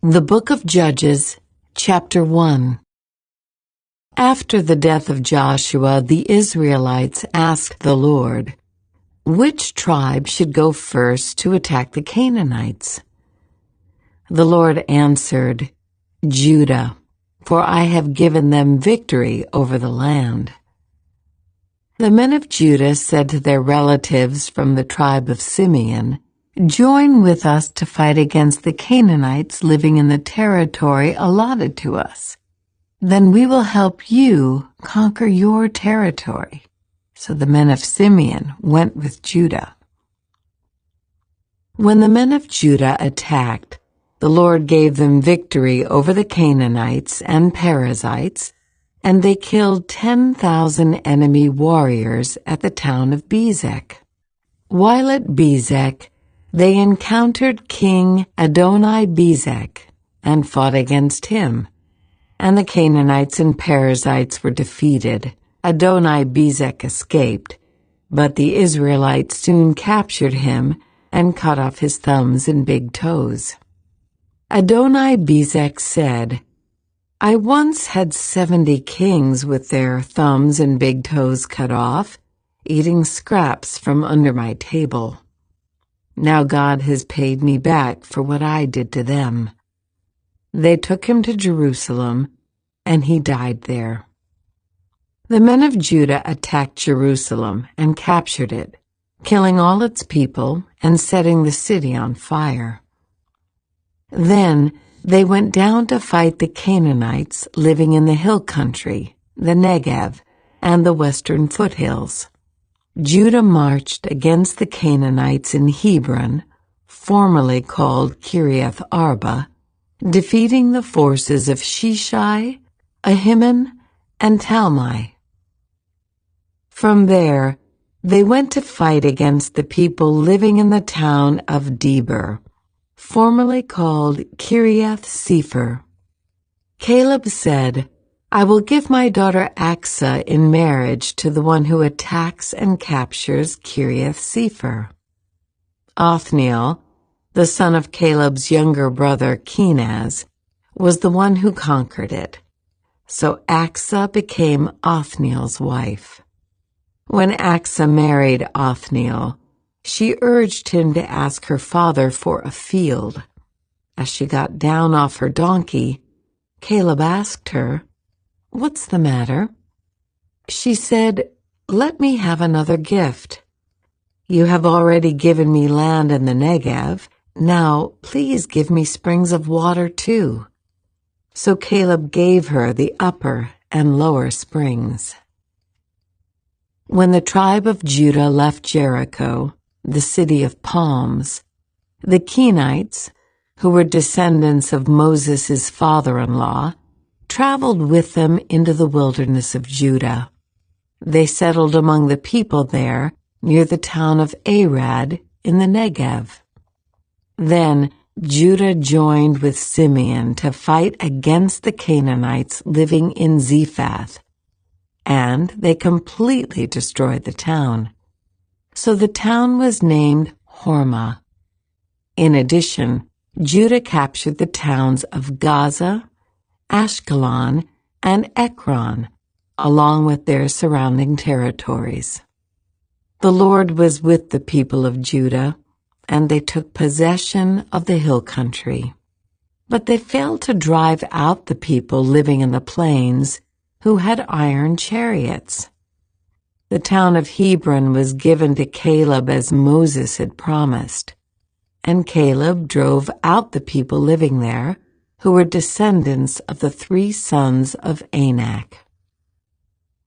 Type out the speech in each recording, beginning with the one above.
The Book of Judges, Chapter 1. After the death of Joshua, the Israelites asked the Lord, "Which tribe should go first to attack the Canaanites?" The Lord answered, "Judah, for I have given them victory over the land." The men of Judah said to their relatives from the tribe of Simeon, "Join with us to fight against the Canaanites living in the territory allotted to us. Then we will help you conquer your territory." So the men of Simeon went with Judah. When the men of Judah attacked, the Lord gave them victory over the Canaanites and Perizzites, and they killed 10,000 enemy warriors at the town of Bezek. While at Bezek, they encountered King Adoni-Bezek and fought against him, and the Canaanites and Perizzites were defeated. Adoni-Bezek escaped, but the Israelites soon captured him and cut off his thumbs and big toes. Adoni-Bezek said, "I once had 70 kings with their thumbs and big toes cut off, eating scraps from under my table. Now God has paid me back for what I did to them." They took him to Jerusalem, and he died there. The men of Judah attacked Jerusalem and captured it, killing all its people and setting the city on fire. Then they went down to fight the Canaanites living in the hill country, the Negev, and the western foothills. Judah marched against the Canaanites in Hebron, formerly called Kiriath Arba, defeating the forces of Sheshai, Ahiman, and Talmai. From there, they went to fight against the people living in the town of Debir, formerly called Kiriath Sepher. Caleb said, "I will give my daughter Aksa in marriage to the one who attacks and captures Kiriath Sepher." Othniel, the son of Caleb's younger brother Kenaz, was the one who conquered it. So Aksa became Othniel's wife. When Aksa married Othniel, she urged him to ask her father for a field. As she got down off her donkey, Caleb asked her, "What's the matter?" She said, "Let me have another gift. You have already given me land in the Negev. Now please give me springs of water too." So Caleb gave her the upper and lower springs. When the tribe of Judah left Jericho, the city of palms, the Kenites, who were descendants of Moses' father-in-law, traveled with them into the wilderness of Judah. They settled among the people there near the town of Arad in the Negev. Then Judah joined with Simeon to fight against the Canaanites living in Zephath, and they completely destroyed the town. So the town was named Hormah. In addition, Judah captured the towns of Gaza, Ashkelon, and Ekron, along with their surrounding territories. The Lord was with the people of Judah, and they took possession of the hill country. But they failed to drive out the people living in the plains who had iron chariots. The town of Hebron was given to Caleb as Moses had promised, and Caleb drove out the people living there, who were descendants of the 3 sons of Anak.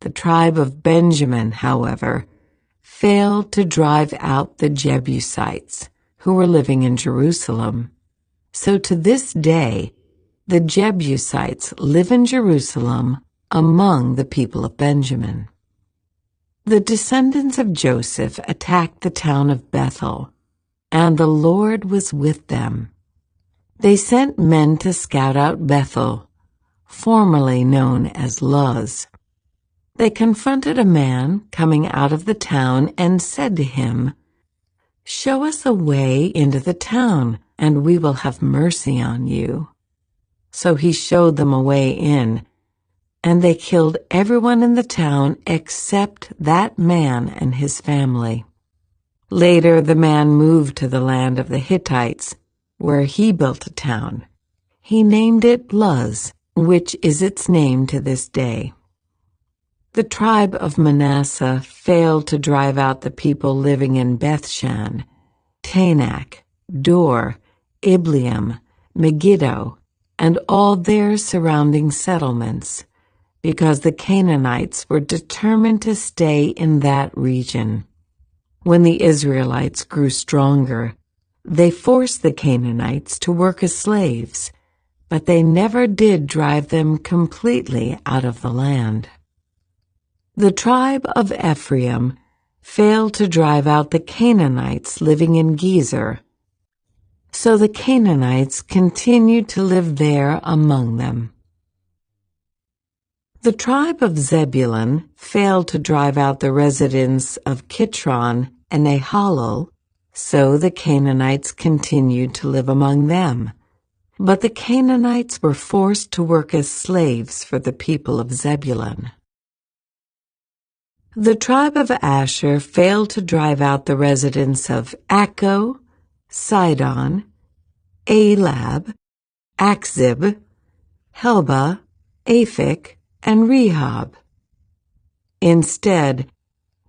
The tribe of Benjamin, however, failed to drive out the Jebusites, who were living in Jerusalem. So to this day, the Jebusites live in Jerusalem among the people of Benjamin. The descendants of Joseph attacked the town of Bethel, and the Lord was with them. They sent men to scout out Bethel, formerly known as Luz. They confronted a man coming out of the town and said to him, "Show us a way into the town, and we will have mercy on you." so he showed them a way in, and they killed everyone in the town except that man and his family. Later, the man moved to the land of the Hittites, where he built a town. He named it Luz, which is its name to this day. The tribe of Manasseh failed to drive out the people living in Bethshan, Tanakh, Dor, Ibleam, Megiddo, and all their surrounding settlements, because the Canaanites were determined to stay in that region. When the Israelites grew stronger, they forced the Canaanites to work as slaves, but they never did drive them completely out of the land. The tribe of Ephraim failed to drive out the Canaanites living in Gezer, so the Canaanites continued to live there among them. The tribe of Zebulun failed to drive out the residents of Kitron and Nahalol, so the Canaanites continued to live among them. But the Canaanites were forced to work as slaves for the people of Zebulun. The tribe of Asher failed to drive out the residents of Akko, Sidon, Elab, Akzib, Helba, Aphik, and Rehob. Instead,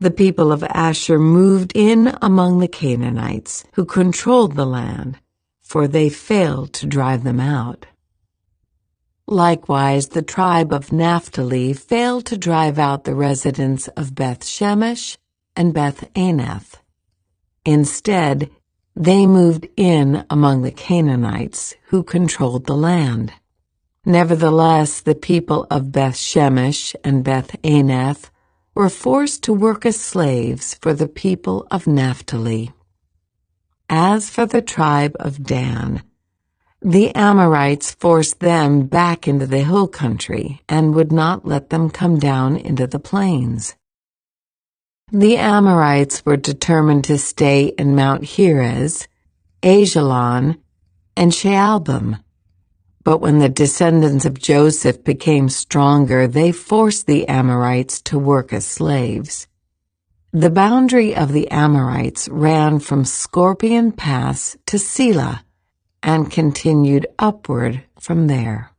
the people of Asher moved in among the Canaanites, who controlled the land, for they failed to drive them out. Likewise, the tribe of Naphtali failed to drive out the residents of Beth Shemesh and Beth Anath. Instead, they moved in among the Canaanites, who controlled the land. Nevertheless, the people of Beth Shemesh and Beth Anath were forced to work as slaves for the people of Naphtali. As for the tribe of Dan, the Amorites forced them back into the hill country and would not let them come down into the plains. The Amorites were determined to stay in Mount Heres, Ajalon, and Shaalbim. But when the descendants of Joseph became stronger, they forced the Amorites to work as slaves. The boundary of the Amorites ran from Scorpion Pass to Selah and continued upward from there.